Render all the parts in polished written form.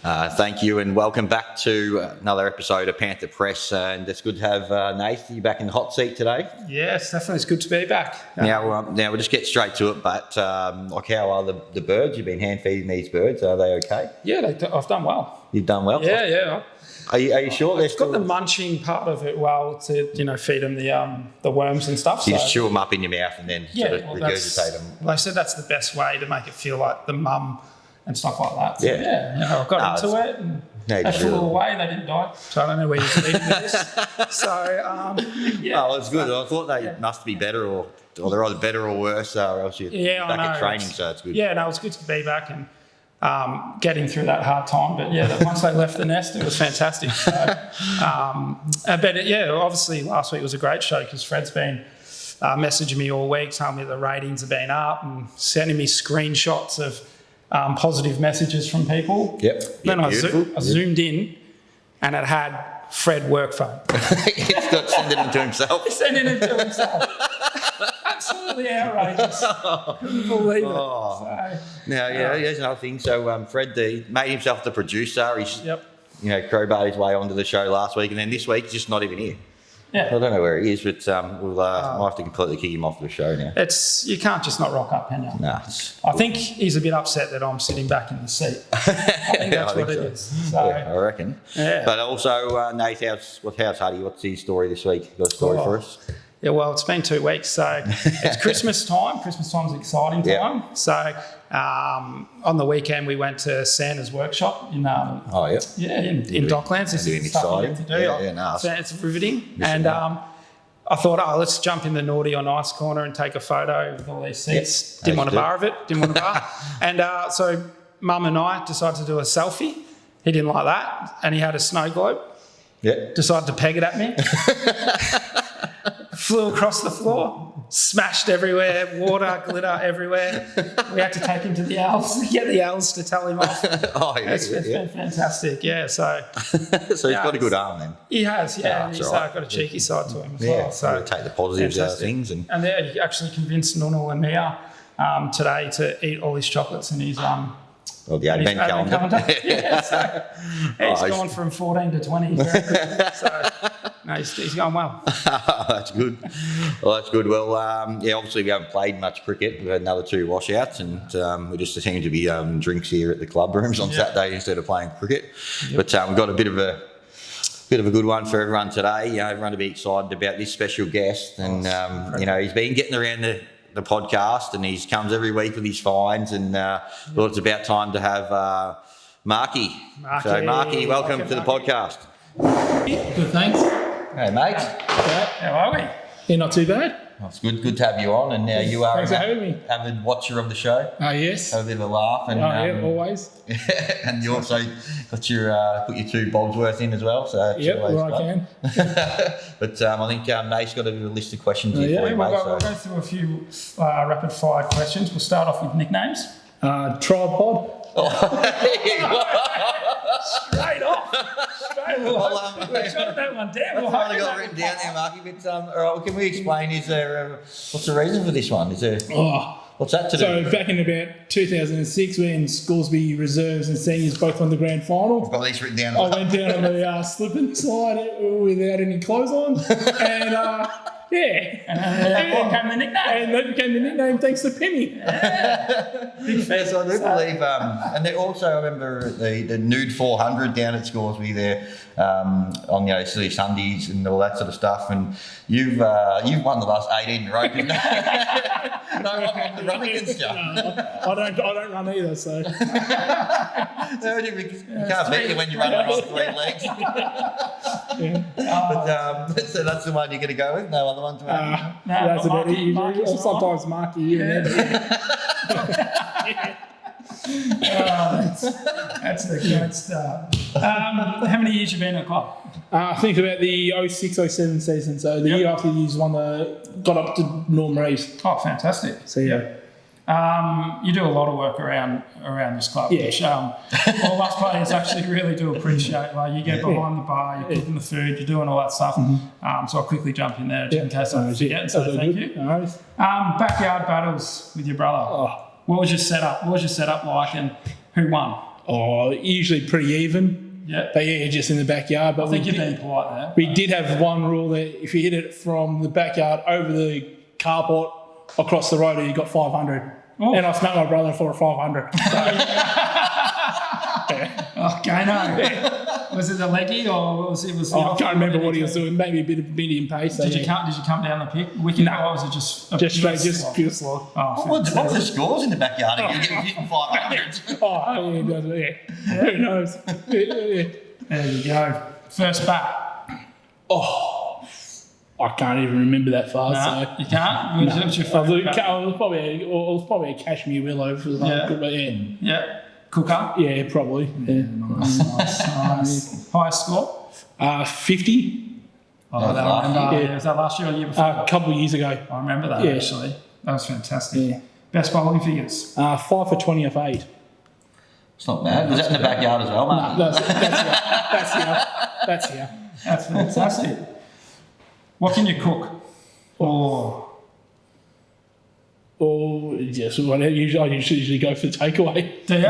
Thank you and welcome back to another episode of Panther Press. And it's good to have Nath, you back in the hot seat today. Yes, definitely. It's good to be back. Now we'll just get straight to it. But how are the birds? You've been hand feeding these birds. Are they okay? Yeah, I've done well. You've done well? Yeah. Are you sure they're still... got the munching part of it well to feed them the worms and stuff. So you just chew them up in your mouth and then sort of regurgitate them. Well, I said that's the best way to make it feel like the mum and stuff like that. So, I got into it and they flew away. They didn't die. So I don't know where you're leading with this. So, Oh, it's good. I thought they must be better or they're either better or worse or else you're back at training, so it's good. Yeah, no, it's good to be back and getting through that hard time. But, once they left the nest, it was fantastic. So, obviously last week was a great show because Fred's been messaging me all week, telling me the ratings have been up and sending me screenshots of positive messages from people. Then I zoomed in and it had Fred work phone. He's got sending it to himself. Sending it to himself. Absolutely outrageous. Couldn't believe it. So, here's another thing. So Fred made himself the producer. He's crowbarred his way onto the show last week and then this week he's just not even here. Yeah. I don't know where he is, but we'll have to completely kick him off the show now. You can't just not rock up, can you? No. I think he's a bit upset that I'm sitting back in the seat. I think that's what it is. So, I reckon. Yeah. But also, Nate, how's Huddy? What's his story this week? You got a story for us? Yeah, well, it's been 2 weeks, so it's Christmas time. Christmas time's an exciting time. Yep. So on the weekend, we went to Santa's workshop in in Docklands. This is exciting. To do. Nice. So it's riveting. And I thought, let's jump in the naughty or nice corner and take a photo of all these seats. Didn't want a bar of it. And so Mum and I decided to do a selfie. He didn't like that, and he had a snow globe. Yeah. Decided to peg it at me. Flew across the floor, smashed everywhere, water, glitter everywhere. We had to take him to the owls, get the owls to tell him off. It's been fantastic, So he's got a good arm then. He has, and he's got a cheeky side to him as well. So take the positives out of things. And he actually convinced Nunal and Mia today to eat all his chocolates and his the advent calendar. He's gone from 14 to 20 very quickly. So he's going well. That's good. Well, that's good. Well, obviously we haven't played much cricket. We've had another 2 washouts and we just seem to be drinks here at the club rooms on Saturday instead of playing cricket. But we've got a bit of a good one for everyone today. Everyone to be excited about this special guest. And, he's been getting around the podcast and he comes every week with his finds and thought it's about time to have Marky. So Marky, welcome to the podcast. Good, thanks. Hey mate. How are we? Yeah, not too bad. Well, it's good to have you on and you are Thanks for having me. Avid watcher of the show. Yes. Have a bit of a laugh. And, always. And you also got put your 2 bobs worth in as well. So I can. But I think Nate's got a list of questions here for you, mate. We'll go through a few rapid fire questions. We'll start off with nicknames. Tripod. Straight off. We jotted that one down. I've only got it written down there, Marky. But all right, can we explain? Is there what's the reason for this one? Is there? What's that to do? So back in about 2006, when Scoresby reserves and seniors both won the grand final, I've got these written down. I went down on the slip and slide without any clothes on, and. And that became the nickname. And that became the nickname thanks to Penny. Big fan. So I do believe, and then also I remember the nude 400 down at Scoresby there on silly Sundays and all that sort of stuff. And you've won the last 18 in a row. No one to run against you. I don't run either, so. You can't beat you when you run on 3 legs. But so that's the one you're going to go with. No other one to add. That's about it usually. Or sometimes Marky. That's the great start. How many years you been at club? I think about the 06-07 season. So the year after you won got up to Norm Reeves. Oh, fantastic. So you do a lot of work around this club, which all us players actually really do appreciate. Like you get behind the bar, you're cooking the food, you're doing all that stuff. So I'll quickly jump in there in case I forget. So thank you. Backyard battles with your brother. What was your setup? What was your setup like, and who won? Usually pretty even. Yeah. But yeah, just in the backyard. But I think you've been polite there. we did have one rule that if you hit it from the backyard over the carport across the road, you got 500. Oh. And I smacked my brother for a 500. Okay, no. Was it the leggy or was it? I can't remember what he was doing. Maybe a bit of medium pace. Did you come down the pick? Wicket? No. Or was it just Pure slog? Oh, What were the scores in the backyard? You're getting hit 500. Who knows? Yeah. there you go. First bat. Oh, I can't even remember that far. No, So you can't. What's your it favourite bat? was probably a cashmere willow for the Yeah. but yeah. Yeah. Cooker. Yeah, probably. Yeah. Nice. Highest score? 50 Oh, that I remember. Yeah. Yeah. Was that last year or the year before? a couple of years ago. I remember that Yeah. actually. That was fantastic. Yeah. Best bowling figures? 5 for 20 off 8. It's not bad. Was that in the backyard as well, mate? No, that's here. That's fantastic. What can you cook? Oh, Or yes, I usually go for takeaway. do you?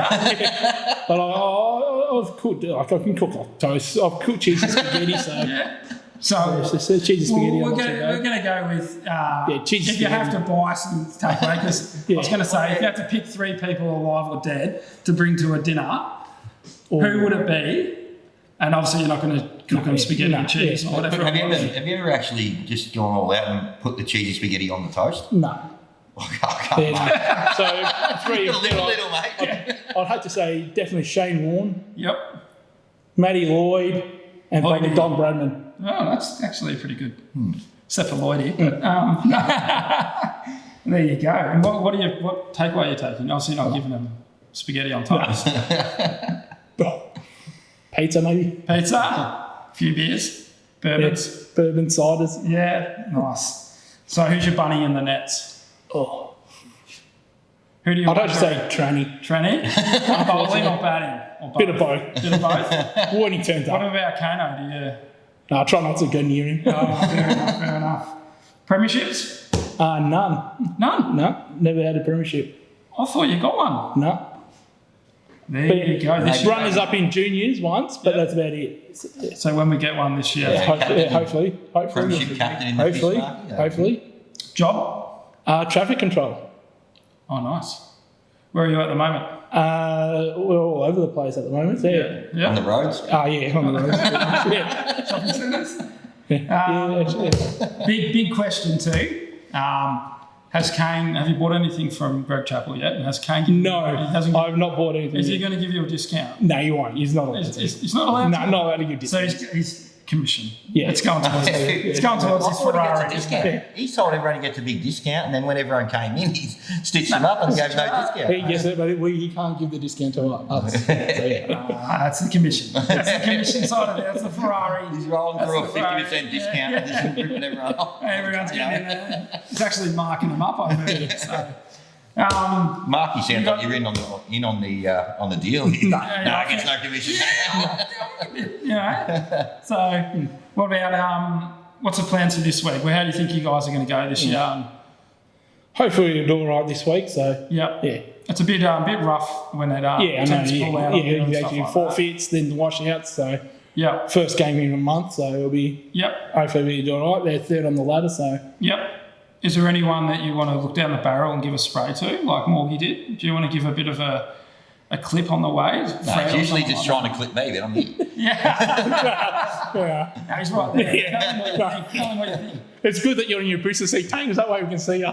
But I've cooked, like I can cook like toast. I've cooked cheesy spaghetti, so Yeah. So cheesy spaghetti. we're I'm not going so bad. to go with cheesy if you have to spaghetti. buy some takeaway, because I was going to say if you had to pick 3 people alive or dead to bring to a dinner, who would it be? And obviously you're not going to cook them spaghetti and cheese or whatever. Have you ever actually just gone all out and put the cheesy spaghetti on the toast? No. Okay. Yeah, no. So 3. Little, mate. I'd have to say definitely Shane Warne, Yep. Matty Lloyd, and probably Lloydie. Don Bradman. Oh, that's actually pretty good. Except for Lloydie. But, there you go. And what takeaway are you taking? Obviously you're not giving them spaghetti on toast. Pizza maybe. Pizza, a few beers, bourbons. Bourbon ciders. Yeah, nice. So who's your bunny in the nets? Oh, Who do you I'd have want to say Tranny. Tranny? Bowling or batting? Or both? Bit of both. Bit of both? When he turns What up. about Kano? Do you... No, I try not to go near him. Oh, fair enough. Premierships? None. None? No, never had a premiership. I thought you got one. No. There you go. This year. Runners up in juniors once, but that's about it. So when we get one this year. Hopefully. Premiership captain in the Hopefully. fish market, yeah. Hopefully. Job? Traffic control. Oh, nice. Where are you at the moment? We're all over the place at the moment. Yeah. On the roads. Yeah, on the road. yeah. Shopping centres? Yeah. Big question too. Have you bought anything from Greg Chappell yet? And has Kane? No, I've not bought anything. Is he going to give you a discount? No, he won't. He's not allowed to. He's not allowed No, to? not allowed to give So discounts. he's commission. Yeah. It's going towards it's going towards his I thought he Ferrari. gets a discount. Yeah. He told everyone he gets a big discount, and then when everyone came in, he stitched them up and gave no discount. He gets it, but he can't give the discount to us. So, yeah. That's the commission. That's the commission side of it. That's the Ferrari. He's rolling through a That's the Ferrari. 50% discount Yeah, and just ripping everyone off. Everyone's getting in there. It's actually marking them up, I've heard. So, Mark, you sound like you're in on the deal. No, he gets no commission. you know. So, what about what's the plans for this week? How do you think you guys are going to go this year? Hopefully we'll do all right this week. So Yep. yeah. It's a bit rough when it Yeah, I know. tends to pull out. Yeah, and exactly. stuff like Forfeits, then the washouts. So that. Yep. first game in a month, so it'll be Yep. hopefully we'll do all right. They're third on the ladder, so Yep. Is there anyone that you want to look down the barrel and give a spray to, like Morgie did? Do you want to give a bit of a clip on the way? No, he's usually just trying to clip me, but I'm here. yeah. No, he's right there. Tell him what you think. It's good that you're in your booster seat, Tangs. That way we can see you.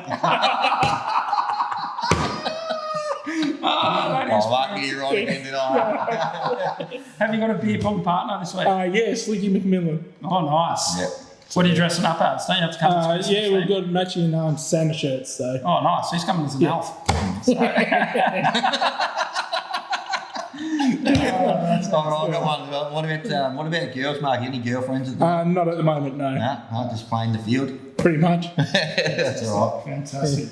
Lucky you're on again tonight. Have you got a beer pong partner this week? Yeah, Slicky McMillan. Oh, nice. Yep. What are you dressing up as? Don't you have to come to Cres Yeah, this we've week? got matching Santa shirts. So Oh, nice. He's coming as an elf. All right, I got one. What about girls, Mark? Any girlfriends? not at the moment, no. Nah, just playing the field. Pretty much. That's all right. Fantastic.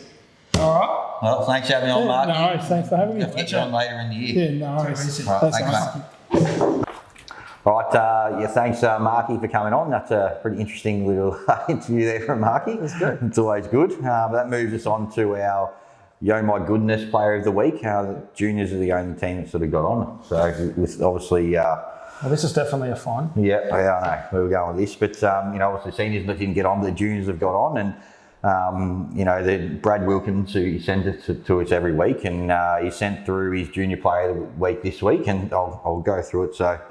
All right. Well, thanks for having me on, Mark. No worries, thanks for having me. I'll get you on later in the year. Yeah, no worries. Right, That's thanks, awesome. mate. Right, thanks, Marky, for coming on. That's a pretty interesting little interview there from Marky. It's good. It's always good. But that moves us on to our Yo My Goodness Player of the Week. The juniors are the only team that sort of got on. So with obviously... well, this is definitely a fine. Yeah, I know where we're going with this. But, obviously seniors didn't get on, but the juniors have got on. And, Brad Wilkins, who he sends it to us every week, and he sent through his junior player of the week this week, and I'll go through it. So,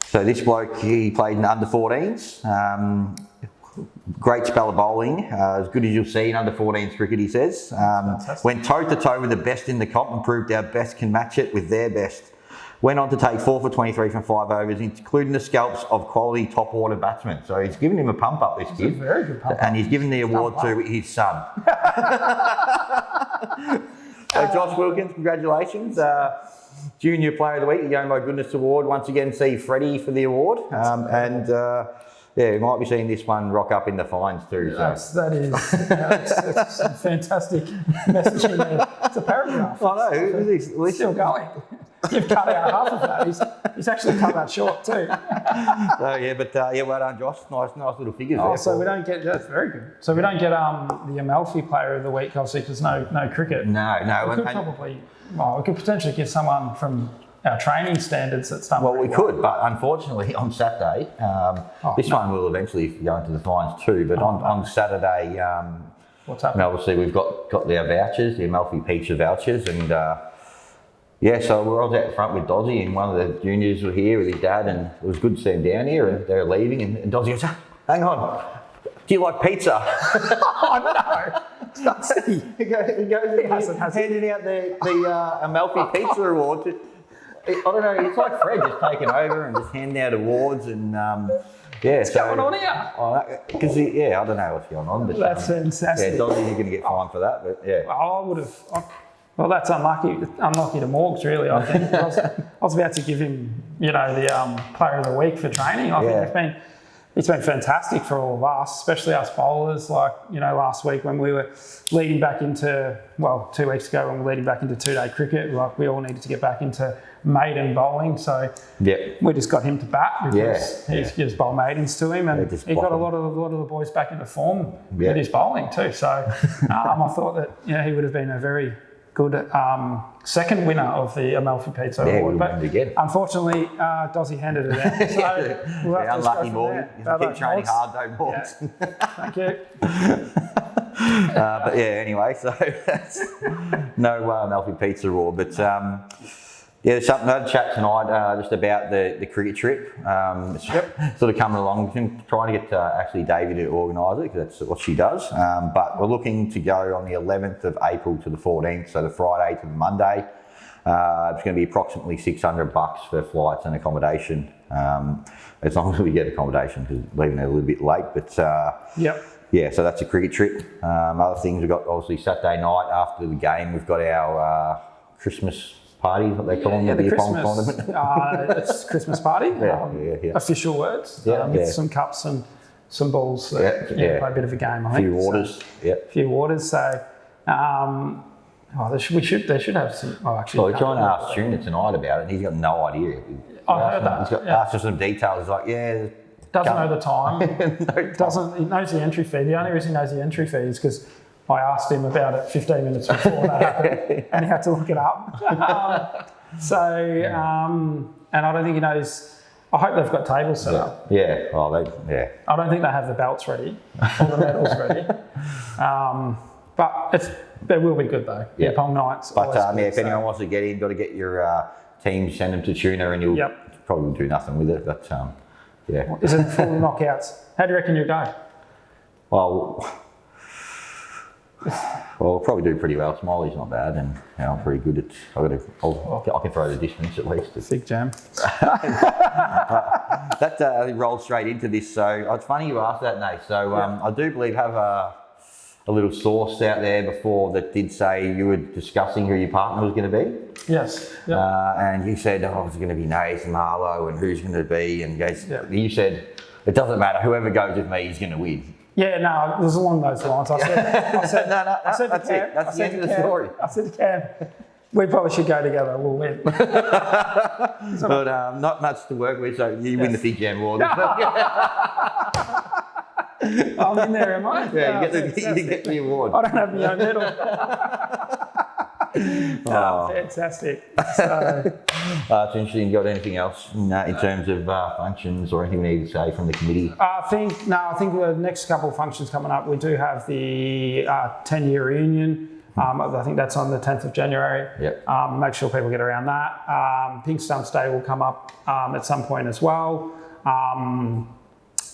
So this bloke, he played in under 14s. Great spell of bowling, as good as you'll see in under 14s cricket, he says. Went toe to toe with the best in the comp and proved our best can match it with their best. Went on to take 4 for 23 from 5 overs, including the scalps of quality top order batsmen. So he's given him a pump up, this kid. A very good pump up. And he's given the award to his son. So Josh Wilkins, congratulations. Junior Player of the Week, the Yo My Goodness Award. Once again, see Freddie for the award. We might be seeing this one rock up in the fines too. So. That's some fantastic messaging there. It's a paragraph. I know. It's still going. You've cut out half of that. He's actually cut that short too. Well done, Josh. Nice little figures there. So we don't get, that's very good. So we don't get the Amalfi Player of the Week, obviously, because no cricket. No. We could potentially get someone from our training standards that's done. Well, we could, but unfortunately on Saturday, this one will eventually go into the fines too. But on Saturday, what's happening? Obviously we've got our vouchers, the Amalfi Pizza vouchers, and so I was out front with Dozzy, and one of the juniors were here with his dad, and it was good to see him down here, and they're leaving, and Dozzy goes, "Hang on, do you like pizza?" Oh no! he goes handing out the Amalfi Pizza Award. I don't know, it's like Fred just taking over and just handing out awards and what's going on here? Because I don't know what's going on. But, that's fantastic. Yeah, Dozzy, you're going to get fined for that, but yeah. I would have. Well, that's unlucky to Morgs, really. I think I was about to give him, the Player of the Week for training. I think it's been fantastic for all of us, especially us bowlers. Like, last week when we were leading back into, 2 weeks ago when we were leading back into 2-day cricket, like we all needed to get back into maiden bowling. So we just got him to bat because he gives bowl maidens to him, and he got a lot of the boys back into form with his bowling too. So I thought that he would have been a very good second winner of the Amalfi Pizza Award. But unfortunately, Dozzy handed it out. So we'll have to unlucky Morgan. Keep training hard though, Morgan. Thank you. Anyway, so that's no Amalfi Pizza Award. But there's something another chat tonight just about the cricket trip. Sort of coming along. We've been trying to get actually Davey to organise it, because that's what she does. But we're looking to go on the 11th of April to the 14th, so the Friday to the Monday. It's going to be approximately $600 for flights and accommodation, as long as we get accommodation, because leaving it a little bit late. But so that's a cricket trip. Other things, we've got obviously Saturday night after the game, we've got our Christmas party, what they call them, the Christmas tournament. It's Christmas party. Official words. With some cups and some balls. Play a bit of a game. I think. A few waters. A few waters. So, they should have some. We're trying to ask Tuna tonight about it, and he's got no idea. I heard that. He's got asked for some details. He's like, doesn't know the time. He knows the entry fee. The only reason he knows the entry fee is because I asked him about it 15 minutes before that happened, and he had to look it up. And I don't think he knows. I hope they've got tables set up. I don't think they have the belts ready or the medals ready. But there will be good though. Pong nights. But if anyone wants to get in, got to get your team, send them to Tuna, and you'll probably do nothing with it. But is it full knockouts? How do you reckon you go? Well, we'll probably do pretty well. Smiley's not bad, and I'm pretty good at. I can throw the distance at least. Big jam. That rolled straight into this. So it's funny you asked that, Nate. So I do believe have a little source out there before that did say you were discussing who your partner was going to be. Yes. And you said, it's going to be Nate and Marlo, and who's going to be, and you said it doesn't matter. Whoever goes with me is going to win. Yeah, no, it was along those lines. I said, that's it. That's the end of the story. I said to Cam, we probably should go together. We'll win. But not much to work with, so you win the Big Jam Award. I'm in there, am I? Yeah, you get the award. I don't have my own medal. Fantastic. So, It's interesting. Got anything else in terms of functions or anything we need to say from the committee? I think the next couple of functions coming up, we do have the 10-year reunion. I think that's on the 10th of January. Yep. Make sure people get around that. Pink Stumps Day will come up at some point as well.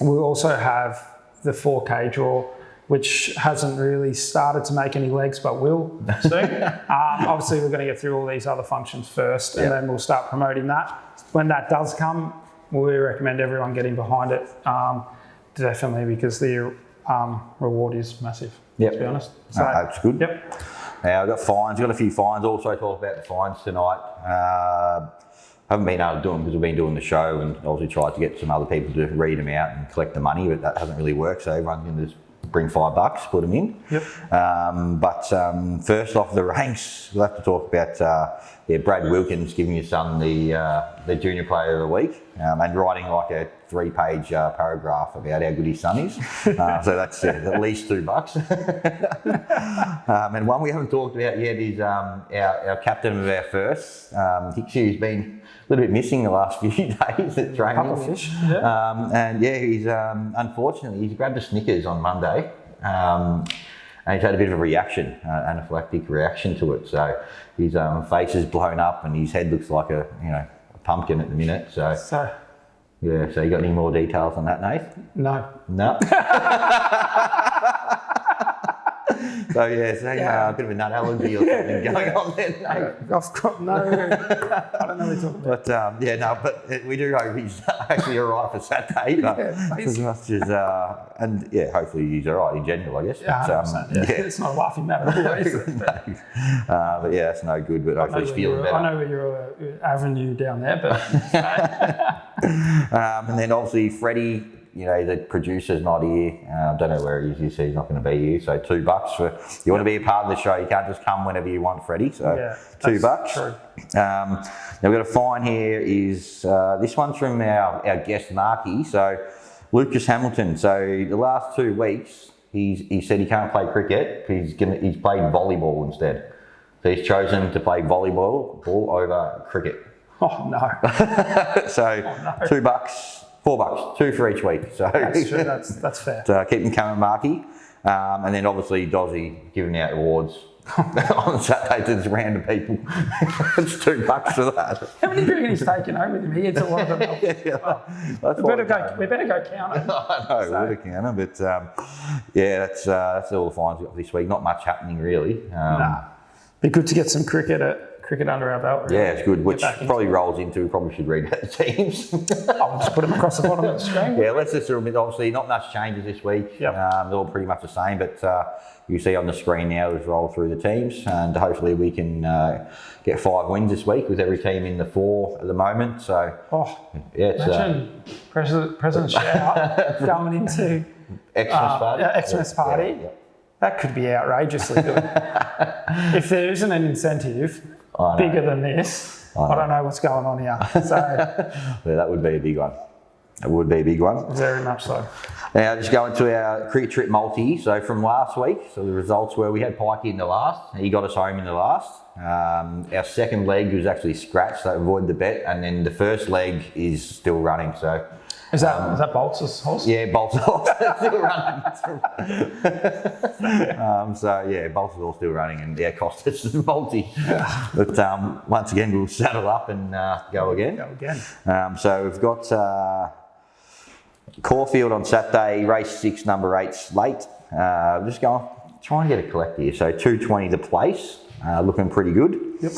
We'll also have the 4K draw, which hasn't really started to make any legs, but will soon. Obviously, we're going to get through all these other functions first, and then we'll start promoting that. When that does come, we recommend everyone getting behind it, definitely, because the reward is massive, to be honest. So, that's good. Yep. Now, I've got fines. I've got a few fines. Also talk about the fines tonight. Haven't been able to do them because we've been doing the show and obviously tried to get some other people to read them out and collect the money, but that hasn't really worked. So everyone's going to just bring $5, put them in. Yep. First off the ranks, we'll have to talk about Brad Wilkins giving his son the Junior Player of the Week and writing like a 3-page paragraph about how good his son is. So that's at least $2. And one we haven't talked about yet is our captain of our first, Hixie, who's been a little bit missing the last few days at training. Couple of fish, yeah. He's unfortunately he's grabbed a Snickers on Monday, and he's had a bit of a reaction, anaphylactic reaction to it. So his face is blown up and his head looks like a pumpkin at the minute. So yeah. So you got any more details on that, Nath? No. So a bit of a nut allergy or something going on there. I've got no. I don't know what you're talking about. But we do hope he's actually all right for Saturday. But as much as hopefully he's all right in general, I guess. It's not a laughing matter always. But that's no good. But hopefully he's feeling better. I know where your avenue down there, but. And then obviously Freddie. The producer's not here. I don't know where he is. He said he's not going to be here. So $2 for you want to be a part of the show. You can't just come whenever you want, Freddie. So $2. True. Now we've got a fine here. Is this one's from our guest Marky. So Lucas Hamilton. So the last 2 weeks, he said he can't play cricket. He's played volleyball instead. So he's chosen to play volleyball over cricket. Oh no. So $2. $4, 2 for each week. So that's true. That's fair. So keep them coming, Marky. And then obviously Dozzy giving out awards on Saturday to just random people. It's $2 for that. How many do you reckon he's taken home with him? He eats a lot of them. We better go count them. I know, we better count them. But that's all the fines we got this week. Not much happening really. Be good to get some cricket under our belt. Really. Yeah, it's good, which probably rolls into, we probably should read out the teams. I'll just put them across the bottom of the screen. Yeah, let's just admit, obviously, not much changes this week. Yep. They're all pretty much the same, but you see on the screen now, let's roll through the teams, and hopefully we can get 5 wins this week with every team in the 4 at the moment. So, imagine President Shout going into Xmas party. Yeah. That could be outrageously good. If there isn't an incentive bigger than this, I don't know what's going on here. So that would be a big one. It would be a big one. Very much so. Now, just going to our cricket trip multi. So from last week, so the results were we had Pikey in the last. He got us home in the last. Our second leg was actually scratched, so avoid the bet. And then the first leg is still running. So is that Bolts' horse? Yeah, Bolts' horse still running. Bolts' horse still running, and cost us the multi. But once again, we'll saddle up and go again. So we've got Caulfield on Saturday, race 6, number 8, Slate. Just going, trying to get a collect here. So 220 to place, looking pretty good. Yep.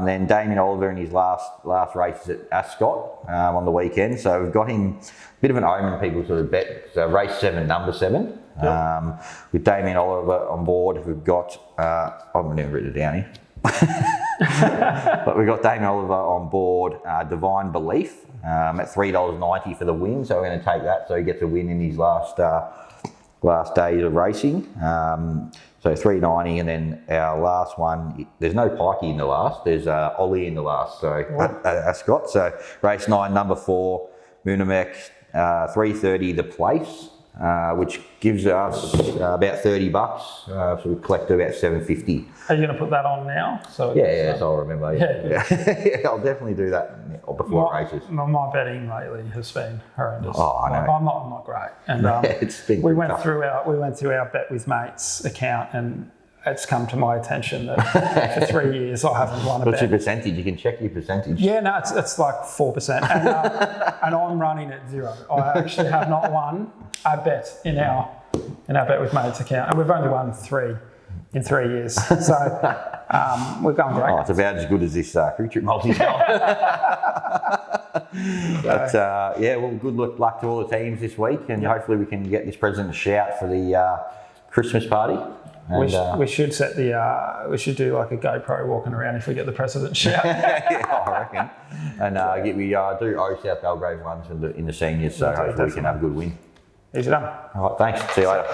Then Damien Oliver in his last race at Ascot on the weekend. So we've got him a bit of an omen. People sort of bet. So race 7, number 7. Yep. With Damien Oliver on board, we've got. I've never written it down here. But we've got Damien Oliver on board. Divine Belief at $3.90 for the win. So we're going to take that. So he gets a win in his last days of racing. So $3.90, and then our last one, there's no Pikey in the last, there's Ollie in the last, so Ascot. So race 9, number 4, Moonamek, $3.30 the place, which gives us about $30. So we collect about $7.50. Are you going to put that on now? So Yeah, so I'll remember. Yeah. I'll definitely do that before races. My betting lately has been horrendous. Oh, I know. I'm not great. And it's been we went tough. through our Bet with Mates account, and it's come to my attention that for 3 years I haven't won a bet. What's your percentage? You can check your percentage. Yeah, no, it's like 4%, and I'm running at 0. I actually have not won a bet in our Bet with Mates account, and we've only won 3 in 3 years. So we're going great. Oh, it's about as good as this cricket multi now. But well, good luck to all the teams this week, and hopefully we can get this present a shout for the Christmas party. And, we should set the we should do like a GoPro walking around if we get the president shout. Yeah, I reckon. And we do South Belgrave ones in the seniors, so hopefully we can have a good win. Easy done. All right, thanks. See you later.